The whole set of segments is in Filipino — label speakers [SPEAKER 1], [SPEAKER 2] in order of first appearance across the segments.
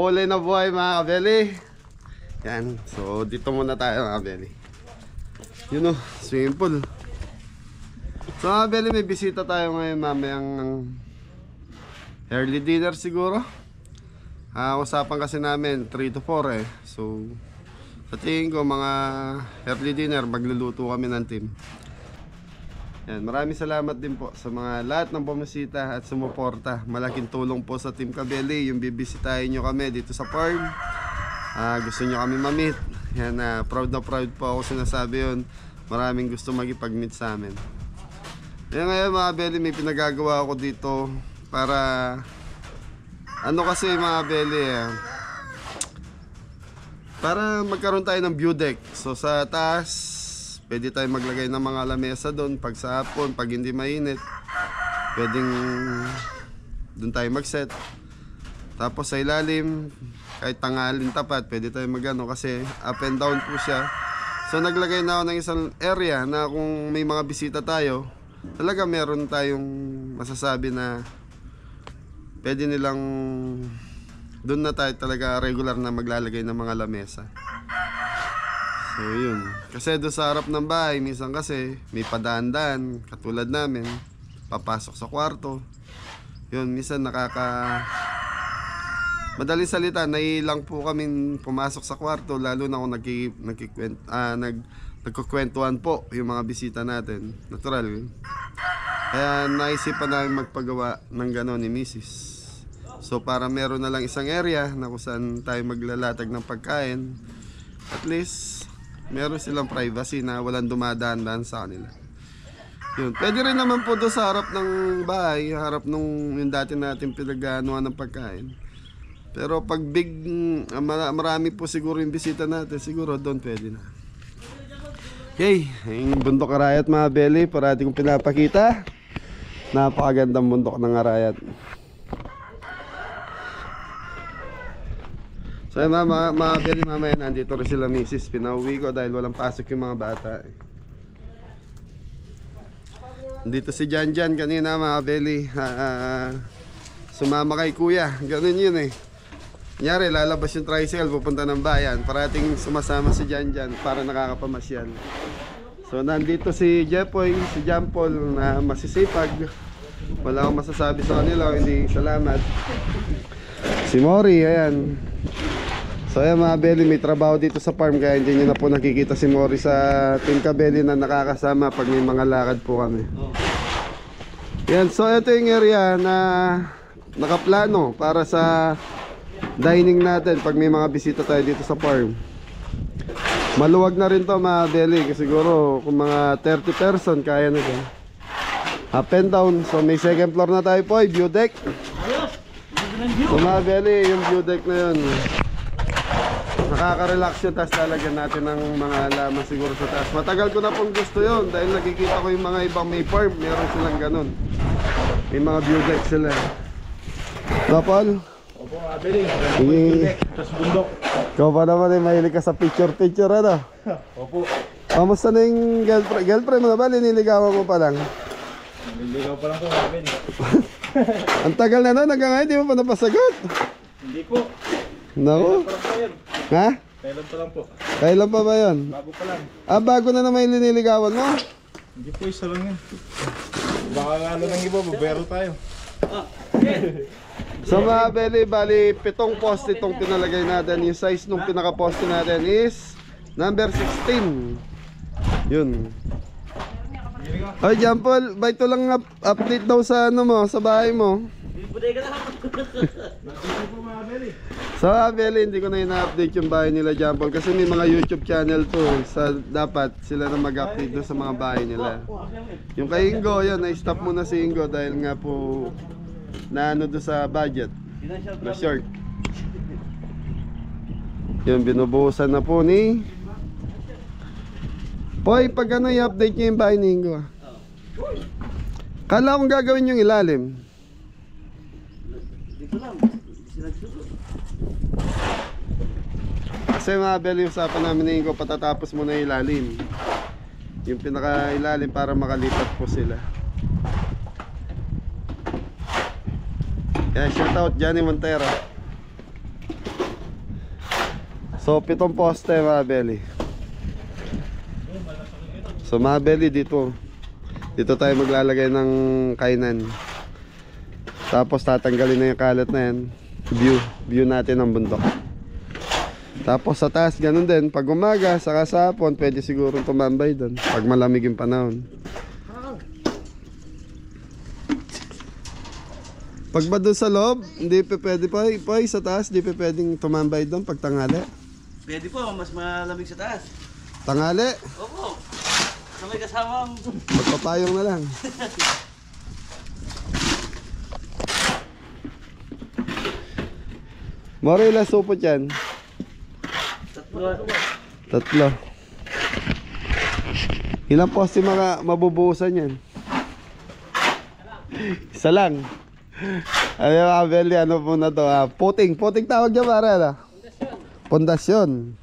[SPEAKER 1] Kulay na buhay mga kabeli. Yan, so dito muna tayo mga kabeli. Yun o, swimming pool. So mga kabeli, may bisita tayo ngayon mamayang early dinner siguro. Usapan kasi namin 3 to 4 eh. So sa tingin ko mga early dinner magluluto kami ng team. Yan, maraming salamat din po sa mga lahat ng bumisita at sumuporta. Malaking tulong po sa Team Kabeli yung bibisitahin nyo kami dito sa farm. Gusto nyo kami ma-meet. Yan, proud na proud po ako sinasabi yun. Maraming gusto magipag-meet sa amin. Yan, ngayon mga Kabeli, may pinagagawa ako dito para ano kasi mga Kabeli para magkaroon tayo ng view deck. So sa taas pwede tayo maglagay ng mga lamesa doon pag sa hapon, pag hindi mainit. Pwedeng doon tayo mag-set. Tapos sa ilalim, kahit tanghalin tapat, pwede tayo magano kasi up and down po siya. So naglagay na ako ng isang area na kung may mga bisita tayo, talaga meron tayong masasabi na pwede nilang doon na tayo talaga regular na maglalagay ng mga lamesa. So yun, kasi doon sa harap ng bahay, minsan kasi may padaan-daan, katulad namin, papasok sa kwarto. Yun, minsan madaling salita, nailang po kami pumasok sa kwarto, lalo na kung nagkukwentuhan po yung mga bisita natin. Natural. Kaya naisipan namin magpagawa ng gano'n ni Mrs. So para meron na lang isang area na kung saan tayo maglalatag ng pagkain, at least meron silang privacy na walang dumadaan-daan sa kanila. Yun. Pwede rin naman po doon sa harap ng bahay, harap nung yung dati natin pinag-anuhan ng pagkain. Pero pag marami po siguro yung bisita natin, siguro doon pwede na. Okay, yung bundok Arayat mga Beli, parati kong pinapakita. Napakagandang bundok ng Arayat. So mga Beli, mamaya nandito rin sila misis. Pinauwi ko dahil walang pasok yung mga bata Dito si Janjan kanina mga Beli, sumama kay kuya. Ganun yun eh. Kunyari lalabas yung tricycle pupunta ng bayan, parating sumasama si Janjan para nakakapamasyal. So nandito si Jepoy, si Jampol na masisipag. Wala akong masasabi sa kanila, hindi salamat. Si Mori, ayan. So ayan mga Beli, may trabaho dito sa farm kaya hindi nyo na po nakikita si Mori sa Team Kabeli na nakakasama pag may mga lakad po kami. Yan, so ito yung area na nakaplano para sa dining natin pag may mga bisita tayo dito sa farm. Maluwag na rin to mga Beli, kasi siguro kung mga 30 person kaya na ito. Up and down, so may second floor na tayo po, view deck. So mga Beli, yung view deck na yun, nakaka-relax yun, tapos lalagyan natin ng mga laman siguro sa taas. Matagal ko na pong gusto yun dahil nakikita ko yung mga ibang may farm, meron silang ganun. May mga view deck sila. Lapal?
[SPEAKER 2] Opo, Abeli. View deck, tapos bundok.
[SPEAKER 1] Ikaw pa naman eh, mahilig ka sa picture-picture ano?
[SPEAKER 2] Opo.
[SPEAKER 1] Kamusta na yung girlfriend mo na ba? Liniligawan mo pa lang?
[SPEAKER 2] Nililigaw pa lang po, Abeli.
[SPEAKER 1] Ang tagal na nun, hanggang ngayon di mo pa napasagot.
[SPEAKER 2] Hindi po.
[SPEAKER 1] Naku.
[SPEAKER 2] Kailan pa lang po yan.
[SPEAKER 1] Ha?
[SPEAKER 2] Kailan pa lang po.
[SPEAKER 1] Kailan pa ba yun?
[SPEAKER 2] Bago pa lang.
[SPEAKER 1] Bago na naman yung liniligawan mo?
[SPEAKER 2] Hindi po, isa lang yan. Baka nga lang iba, bubero tayo.
[SPEAKER 1] So mga Beli, bali 7 poste itong pinalagay natin. Yung size nung pinaka-poste natin is number 16. Yun. Ay, Jampol, ba ito lang update daw sa ano mo, sa bahay mo? So Beli, hindi ko na ina-update yung bahay nila Jampol kasi may mga YouTube channel to. Dapat sila na mag-update doon sa mga bahay nila. Yung kay Ingo, yun, na-stop muna si Ingo dahil nga po na ano doon sa budget na short. Yun, binubuhusan na po ni Poy, pag ano i-update nyo yung bahay ni Ingo. Kala kong gagawin yung ilalim. Dito lang, sinagsugo. Kasi mga bel, yung usapan namin ko, patatapos muna yung ilalim. Yung pinaka ilalim para makalipat po sila. Kaya shout out Johnny Montero. So 7 poste mga beli. So mga beli, dito tayo maglalagay ng kainan. Tapos tatanggalin na yung kalat na yan. View natin ng bundok. Tapos sa taas ganun din. Pag umaga saka sa hapon, pwede siguro tumambay doon pag malamig yung panahon. Pag ba doon sa loob, hindi pa pwede pa sa taas, hindi pa pwedeng tumambay doon pag tanghali.
[SPEAKER 3] Pwede po, mas malamig sa taas.
[SPEAKER 1] Tanghali?
[SPEAKER 3] Opo. Na may kasamang.
[SPEAKER 1] Magpapayong na lang. Moro ilang supot yan? 3. Ilang poste mga mabubuhusan yan? Isa lang. Ay mga beli, ano po na to? Puting tawag niya para. Pondasyon.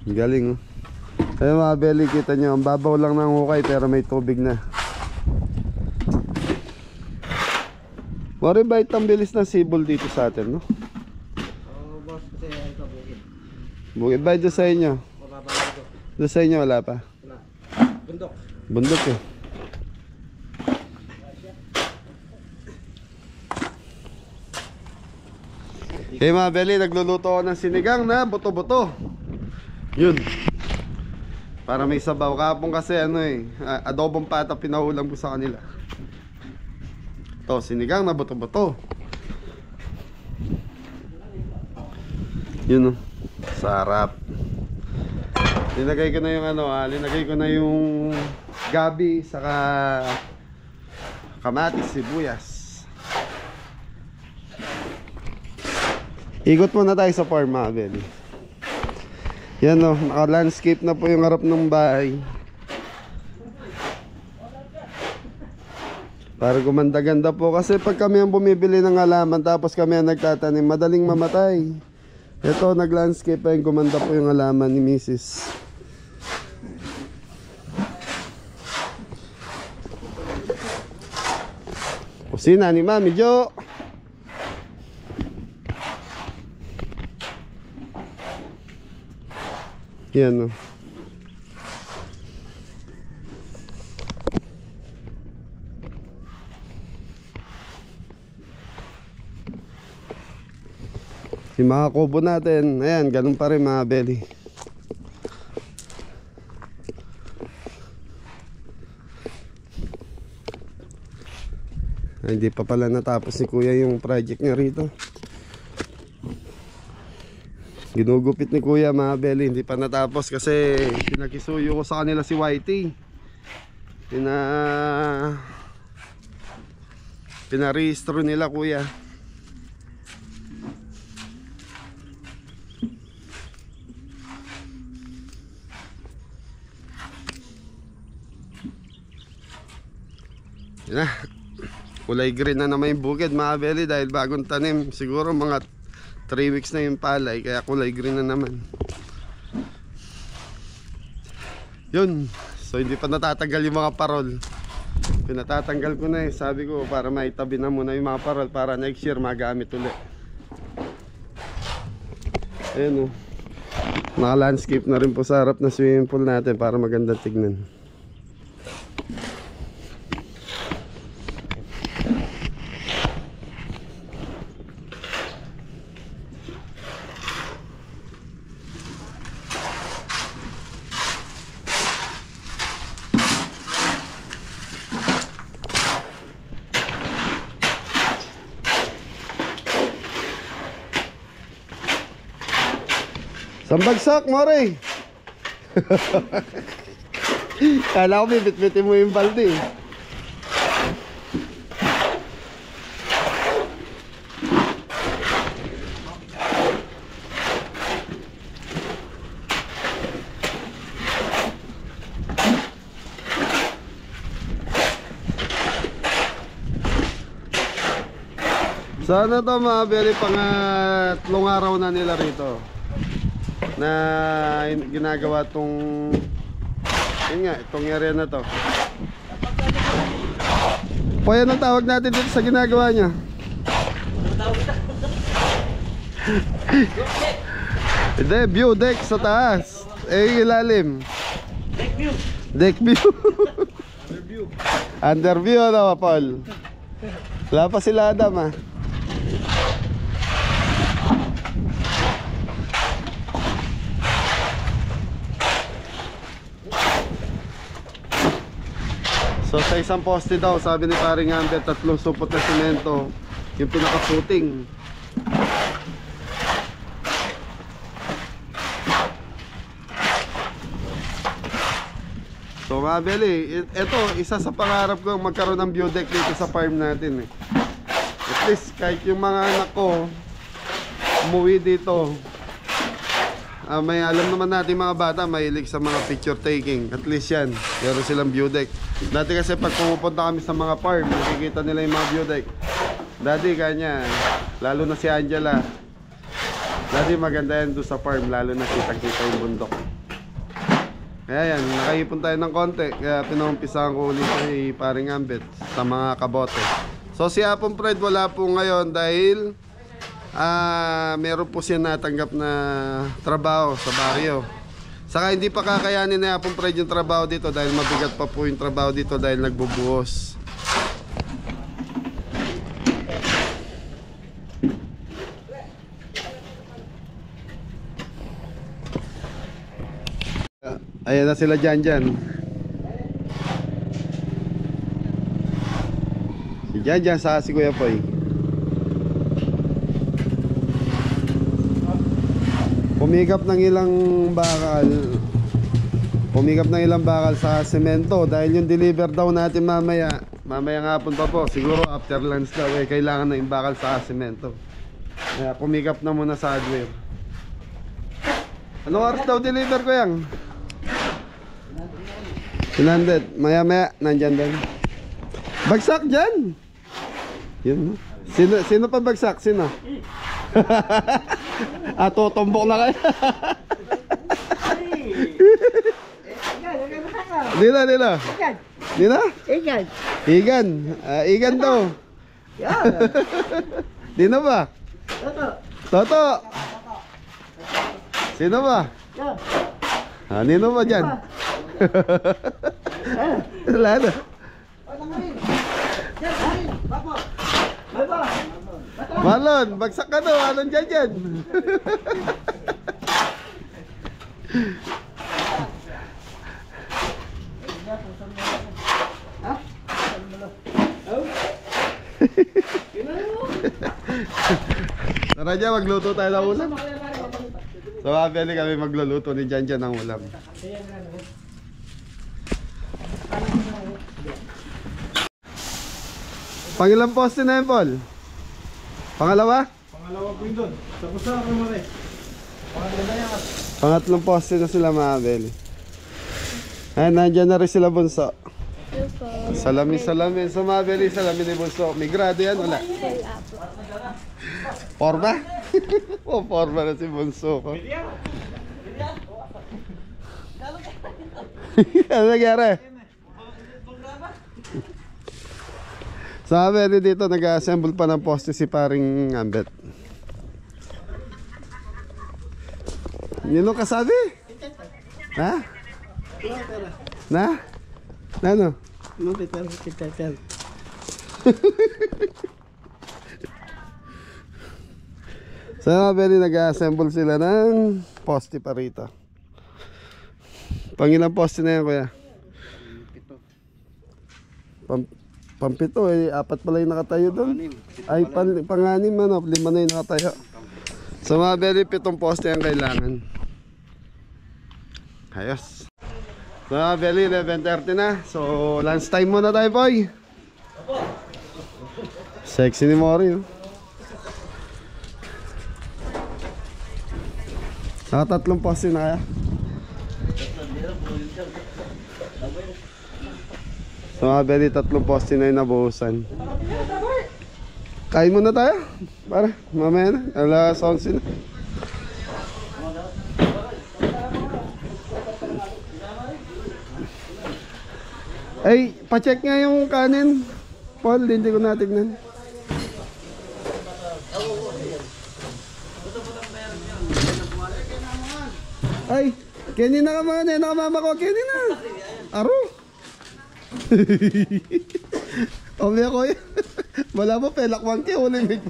[SPEAKER 1] Galing, oh. Ay mga beli, kita nyo, ang babaw lang ng hukay pero may tubig na. Mori bait ang bilis ng sibol dito sa atin, no?
[SPEAKER 3] Oo, boss. Kasi ito, bukid.
[SPEAKER 1] Bukid ba doon sa inyo?
[SPEAKER 3] Mababa ito.
[SPEAKER 1] Doon sa inyo wala pa?
[SPEAKER 3] Wala. Bundok.
[SPEAKER 1] Bundok eh. Hey mga beli, nagluluto ako ng sinigang na buto-buto. Yun. Para may sabaw. Kapon kasi adobong pata pinahulang ko sa kanila. Ito, sinigang na buto-buto. Yun, oh. Sarap. Linagay ko na yung linagay ko na yung gabi saka kamatis, sibuyas. Ikot muna tayo sa farm mga beli. Yan, oh, naka-landscape na po yung harap ng bahay. Para gumanda-ganda po. Kasi pag kami ang bumibili ng halaman tapos kami ang nagtatanim, madaling mamatay. Ito, nag-landscape pa yung gumanda po yung halaman ni Mrs. Kusina ni Mami Jo. Yan, oh. Yung mga kubo natin, ayan, ganun pa rin mga beli. Ay, hindi pa pala natapos ni Kuya yung project niya rito. Ginugupit ni Kuya mga beli, hindi pa natapos kasi pinakisuyo ko sa kanila si Whitey. Pinarehistro nila Kuya. Yan na. Kulay green na naman yung bukid mga beli dahil bagong tanim. Siguro mga 3 weeks na yung palay kaya kulay green na naman. Yun. So hindi pa natatanggal yung mga parol. Pinatatanggal ko na sabi ko para maitabi na muna yung mga parol para next year magamit ulit. Ayun, oh. Naka landscape na rin po sa harap na swimming pool natin para maganda tignan. Sambagsak, Mori! Kala ko bibit-bitin mo yung balde. Sana to mga beli, pangatlong araw na nila rito na ginagawa tong yun nga, itong area na to. O yan ang tawag natin dito sa ginagawa niya. Hindi, view deck sa taas. Eh, ilalim.
[SPEAKER 3] Deck view.
[SPEAKER 1] Deck view. Underview ano, Paul? Wala pa sila Adam ah. So sa isang poste daw, sabi ni paring Ambet, 3 supot na semento yung pinaka-footing. So mga beli, ito isa sa pangarap ko magkaroon ng view deck dito sa farm natin eh. At least kahit yung mga anak ko umuwi dito, may alam naman natin mga bata mahilig sa mga picture taking. At least yan, meron silang view deck. Dati kasi pag pumupunta kami sa mga farm, nakikita nila yung mga view deck. Dati kanya, lalo na si Angela, dati maganda yan doon sa farm, lalo na kitang-kita yung bundok. Kaya yan, nakaipon tayo ng konti. Kaya pinumpisahan ko ulit kay paring Ambet sa mga kabote. So si Apong Fred wala po ngayon dahil meron po siya natanggap na trabaho sa baryo. Saka hindi pa kakayanin na Apong Fred yung trabaho dito dahil mabigat pa po yung trabaho dito dahil nagbubuhos. Ayan na sila dyan. Si dyan sa si Kuya Poy. Pumikap ng ilang bakal sa semento dahil yung deliver daw natin mamaya ngapon pa po, siguro after lunch daw kailangan na yung bakal sa semento. Kaya pumikap na muna sa hardware. Anong oras daw deliver ko yan? 100, maya nandyan din. Bagsak dyan. Yun. Sino pa bagsak? Sino? Tutumbok na kayo. Dina Igan daw. Dina ba? Toto. Sino ba? Nino ba dyan? Wala na. Malon, bagsak ka to. Malon dyan. Tara dyan, magluto tayo ng ulam. So mabili kami magluluto ni Jan ng ulam. Pangilang poste na yun, Paul? Pangalawa?
[SPEAKER 2] Pangalawa po yun doon. Tapos na ako muna eh. Pangalawa yan.
[SPEAKER 1] Pangatlong poste na sila mabili. Ay, nandyan na rin sila bunso. Salamin. So mabili salamin ni bunso. May grado yan, wala? Forma? Oh, forma na si bunso ko. Ano nangyari? Sabi dito nag-assemble pa ng poste si paring Ambet. Nino kasabi? Ha? Na? Ano?
[SPEAKER 3] No, titel.
[SPEAKER 1] Sabi nag-assemble sila ng poste pa rito. Pangilang poste na yan, kuya? Pampito eh, 4 pala yung nakatayo doon. Ay, panganim ano, 5 na yung nakatayo. So mga very 7 poste ang kailangan. Ayos. So mga very 11:30 na. So lunch time muna tayo, boy. Sexy ni Mori. Naka 3 poste na kaya. So mga very 3 poste na yung nabuhusan. Kain muna tayo. Para, mamaya na. Alas 11 na. Ay, pacheck nga yung kanin. Paul, hindi ko natignan. Ay, Kenny na ka man eh. Nakamama ko, Kenny na. Aro. Omi ako eh. Wala mo, pelakwan ka. Uling.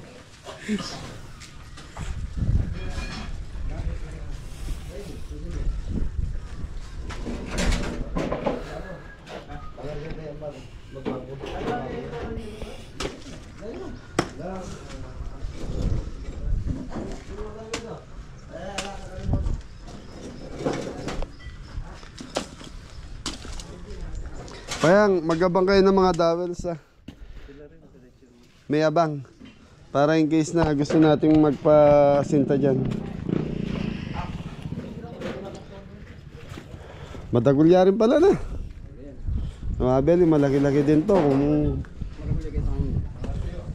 [SPEAKER 1] Payang, magabang kayo ng mga dowels ah. May abang. Para in case na gusto nating magpasinta dyan. Madagulya rin pala na. Mabeli, malaki-laki din to.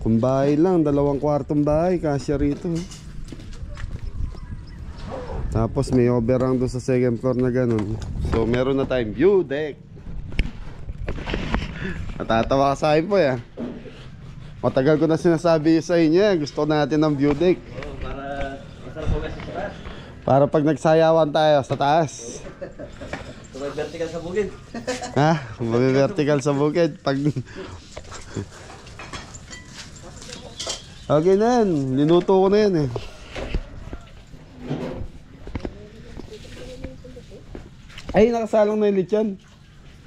[SPEAKER 1] Kung bahay lang, 2 kwartong bahay, kasya rito. Tapos may overhang doon sa second floor na ganun. So meron na tayong view deck. Natatawa ka sa akin po yan. Matagal ko na sinasabi sa inyo, gusto natin ng view deck.
[SPEAKER 3] Para masarap po kasi sa taas.
[SPEAKER 1] Para pag nagsayawan tayo sa taas.
[SPEAKER 3] Sabay vertical sa bukid.
[SPEAKER 1] Ha? Vertical sa bukid. Pag... Okay na yan. Linuto ko na yan eh. Ay, nakasalong na yung lechon.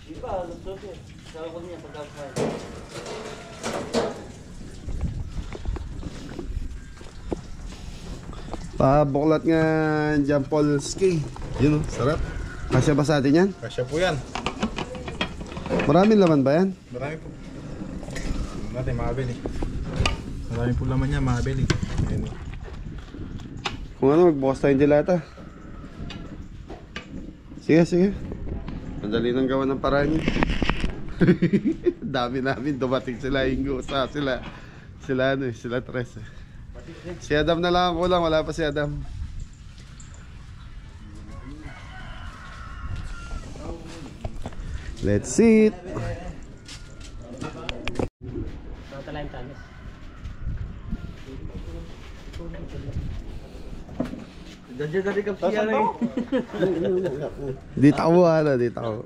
[SPEAKER 3] Di ba, luto ko. Sabi ko niya pagkakasabi.
[SPEAKER 1] Pabuklat nga Jampolski. Yun o, sarap. Kasya ba sa atin yan?
[SPEAKER 2] Kasya po yan.
[SPEAKER 1] Maraming laman ba yan?
[SPEAKER 2] Marami po. Natin makabili. Marami po laman niya, makabili. Ayun o.
[SPEAKER 1] Kung ano, magbukas tayong dilata. Sige, sige. Madali nang gawa ng paraan niya. Dami namin dumating sila Ingo sa sila ano eh, sila Tres eh. Si Adam na lang ako lang, wala pa si Adam. Let's eat.
[SPEAKER 3] Nakatalayan tanis. Diyan ka rin kapsiya na eh.
[SPEAKER 1] Di tako ano, di tako.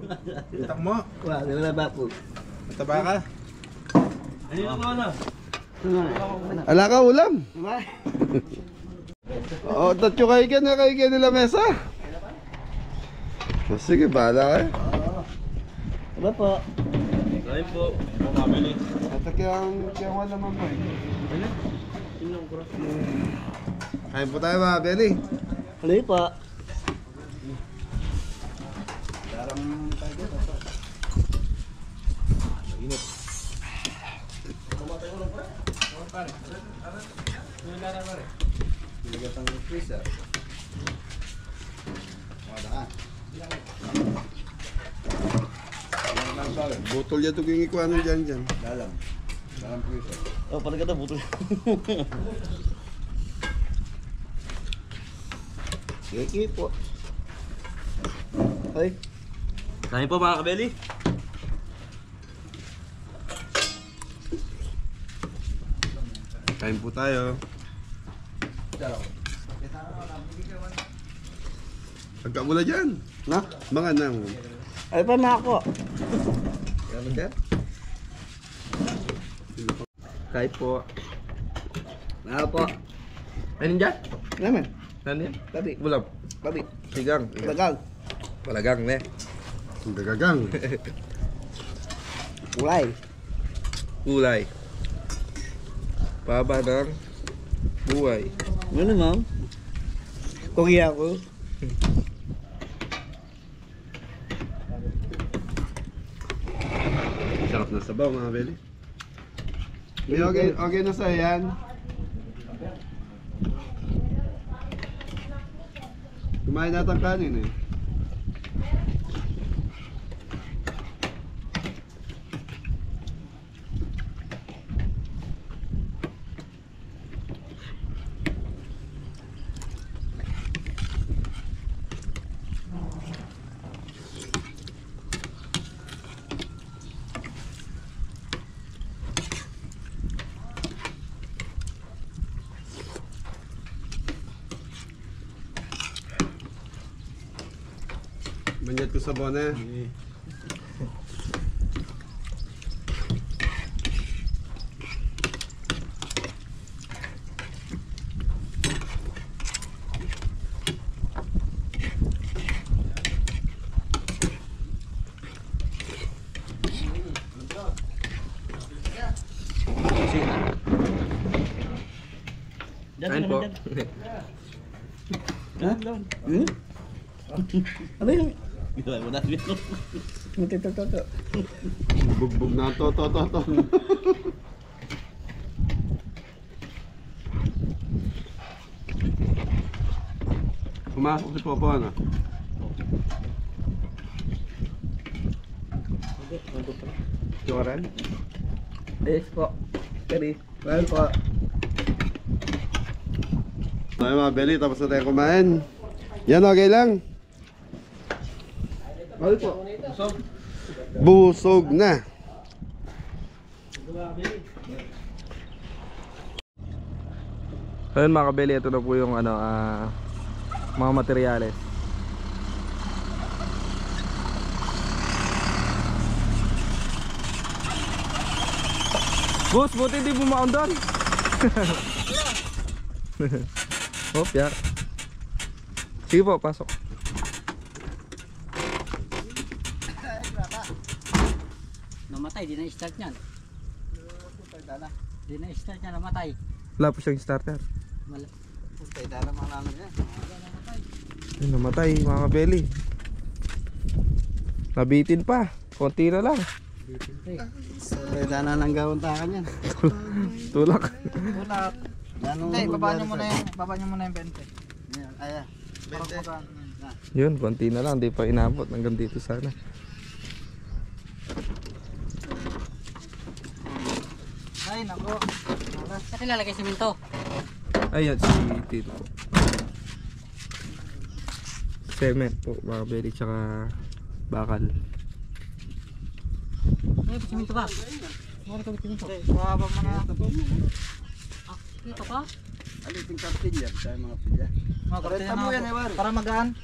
[SPEAKER 2] Itak mo.
[SPEAKER 3] Wah, gano'n ba po?
[SPEAKER 2] Mataba ka.
[SPEAKER 3] Ano yung ako na?
[SPEAKER 1] Ala ka ulam. Oo, tatyo kayo nila mesa. Sige, bahala kayo.
[SPEAKER 3] Ano po? Kain po.
[SPEAKER 2] Makabili.
[SPEAKER 1] Ito kaya wala naman po eh.
[SPEAKER 3] Sinong kuras?
[SPEAKER 1] Kain po tayo mga Benny.
[SPEAKER 3] Ano yun po?
[SPEAKER 1] Botol yan ito kung ikuha ng dyan.
[SPEAKER 3] Oh, parang ganda buto. Sige po. Ay. Kain po mga kabeli.
[SPEAKER 1] Kain po tayo. Pagka mula dyan.
[SPEAKER 3] Na?
[SPEAKER 1] Mga nang.
[SPEAKER 3] Ay pa na ako.
[SPEAKER 1] Ano dyan?
[SPEAKER 3] Kain po. Na po. Ano dyan? Naman.
[SPEAKER 2] Ano yan?
[SPEAKER 3] Babi.
[SPEAKER 2] Bulab.
[SPEAKER 3] Babi.
[SPEAKER 2] Sigang.
[SPEAKER 3] Bagal.
[SPEAKER 2] Palagang ne.
[SPEAKER 1] Gagagang.
[SPEAKER 3] Ulay.
[SPEAKER 2] Kulay. Paba ng buhay.
[SPEAKER 3] Ano ma'am? Kogi ako.
[SPEAKER 1] Sarap na sabaw mga Benny. Okay na sa yan. Kumain natin kanin eh. Banyat ko sa bona.
[SPEAKER 3] Kain po.
[SPEAKER 4] Ano yun?
[SPEAKER 3] Gila mo na.
[SPEAKER 1] Bugbog na to. Pumasok si Popo ano? Joran?
[SPEAKER 4] Yes po. Peri. Well po.
[SPEAKER 1] Okay mga belly, tapos na tayo kumain. Yan, okay lang.
[SPEAKER 4] Well po.
[SPEAKER 1] Busog na.
[SPEAKER 4] Ayun mga kabeli, ito na po yung ano, mga materyales. Boss, buti hindi bumaon doon. Hop, ya. Sige po, pasok.
[SPEAKER 3] Namatay, di na-start yan. Di na-start yan, namatay.
[SPEAKER 4] Wala po siyang starter.
[SPEAKER 3] Wala.
[SPEAKER 1] Putay, dala mga namin yan.
[SPEAKER 4] Ayun, namatay mga kabeli. Nabitin pa. Konti na lang.
[SPEAKER 1] Putay, dala ng gawang takan yan.
[SPEAKER 4] Tulak.
[SPEAKER 3] Tulak. Hindi, baba nyo muna yung 20.
[SPEAKER 1] Ayan, 20.
[SPEAKER 4] Yun, konti na lang. Di pa inabot. Hanggang dito sana.
[SPEAKER 3] Ay, nako. Sa nilalagay siminto.
[SPEAKER 4] Ayan, si Tito po. Cement po, mga kabeli. Tsaka bakal.
[SPEAKER 3] Ay, siminto ba? Mawala ka siminto. Mawaba mo na. Ah, dito pa?
[SPEAKER 1] Aliting kaptin yan, tayo mga pilya.
[SPEAKER 3] Mga kareta mo yan, Ewan. Para magaan.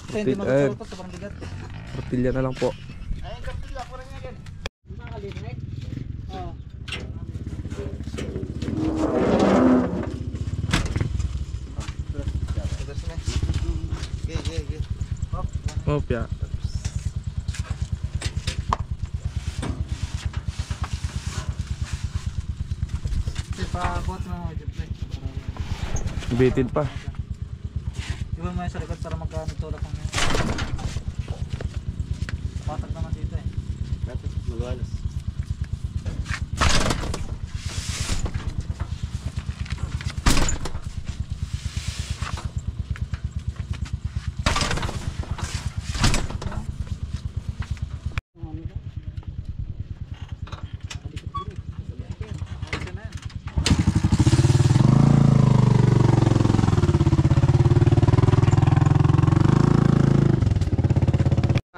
[SPEAKER 3] Kasi hindi magkakaroon to, sobrang bigat.
[SPEAKER 4] Tortilla na lang po.
[SPEAKER 1] Ayun kaptin, ako rin yan.
[SPEAKER 3] Makakalinig? Oo.
[SPEAKER 4] Hop, ya.
[SPEAKER 3] Ipabot mo mga Jeffrey.
[SPEAKER 4] Bitin pa.
[SPEAKER 3] Iwan mo yung sa likod para magka-tulak ang yan. Patag naman dito eh.
[SPEAKER 1] Magwalas.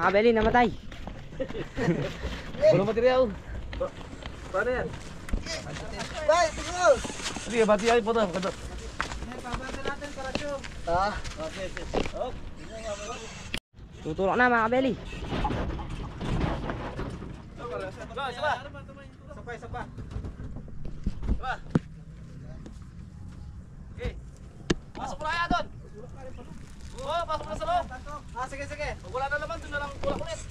[SPEAKER 3] Abeli, namatay.
[SPEAKER 4] Walang material. Paano yan? Sige, bati ay po na.
[SPEAKER 3] Tutulak na mga kabeli.
[SPEAKER 4] Pasok mo na kaya doon. Oo, pasok na sa loob. Sige. Pag wala na naman, doon na lang tulak ulit.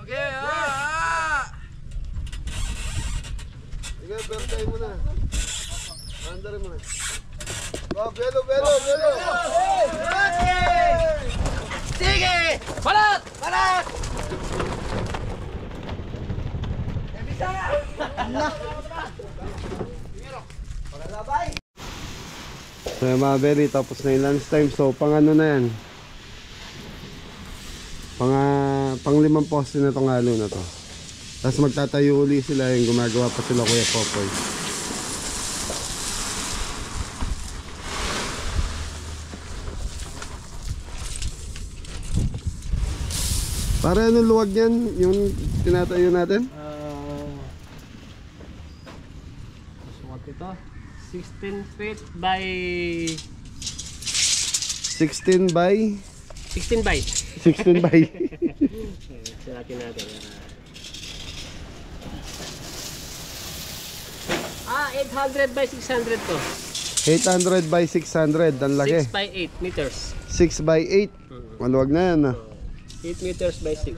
[SPEAKER 4] Okay,
[SPEAKER 1] Sige, birthday mo na. Andar mo na. Oh, belo!
[SPEAKER 4] sige! Balat!
[SPEAKER 1] So mga belly, tapos na yung lunch time. So pang ano na yan? Pang 5 poste na itong halo na to. Tapos magtatayo uli sila, yung gumagawa pa sila Kuya Popoy. Para anong luwag yan, yung tinatayo natin?
[SPEAKER 3] Sukat ito. 16 feet by
[SPEAKER 1] 16 by
[SPEAKER 3] 16 by.
[SPEAKER 1] 16 by.
[SPEAKER 3] Siratin natin. 800 by 600 to.
[SPEAKER 1] 800 by 600, ang laki.
[SPEAKER 3] 6 by 8 meters.
[SPEAKER 1] 6 by 8. Maluwag na yan.
[SPEAKER 3] 8 meters by 6.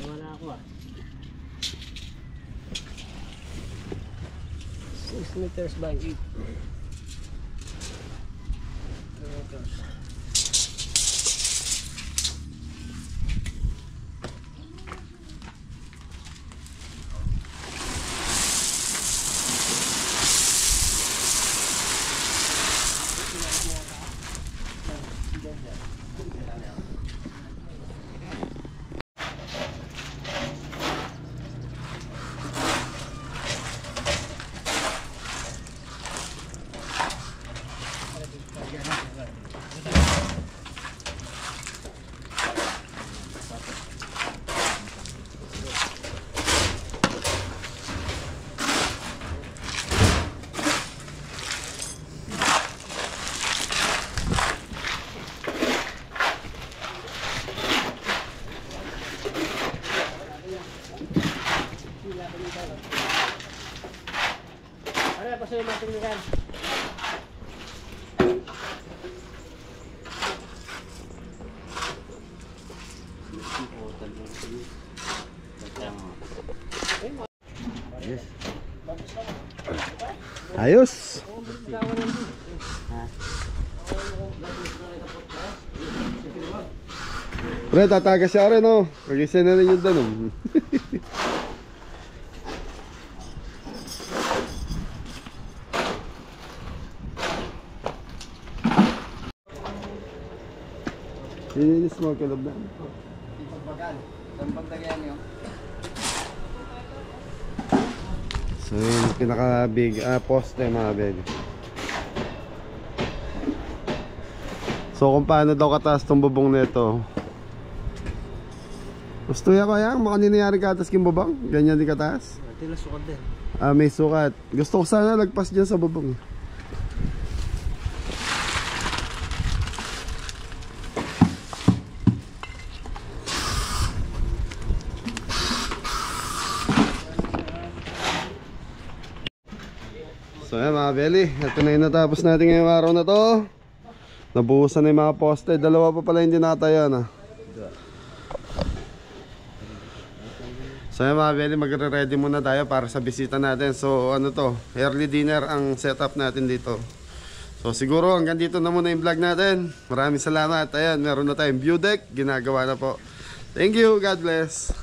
[SPEAKER 3] Wala ako 6 meters by 8. Ano pa sa'yo matinggan?
[SPEAKER 1] Ayos. Pre, tatagas siya rin, oh. Pag-isa na rin yung tanong. Ininis mo, kalab na. So yun, pinaka-big poste mga baby. So kung paano daw kataas tong bubong nito. Gusto ya ko yan, baka ninayari katas yung bubong. Ganyan din kataas.
[SPEAKER 3] Tila sukat din.
[SPEAKER 1] May sukat. Gusto ko sana lagpas dyan sa bubong. So yan mga belly, ito na yung natapos natin ngayong araw na to. Nabuhusan na yung mga poste. Dalawa pa pala hindi natayan. So yan mga belly, magre-ready muna tayo para sa bisita natin. So ano to, early dinner ang setup natin dito. So siguro hanggang dito na muna yung vlog natin. Maraming salamat. Ayan, meron na tayong view deck. Ginagawa na po. Thank you, God bless.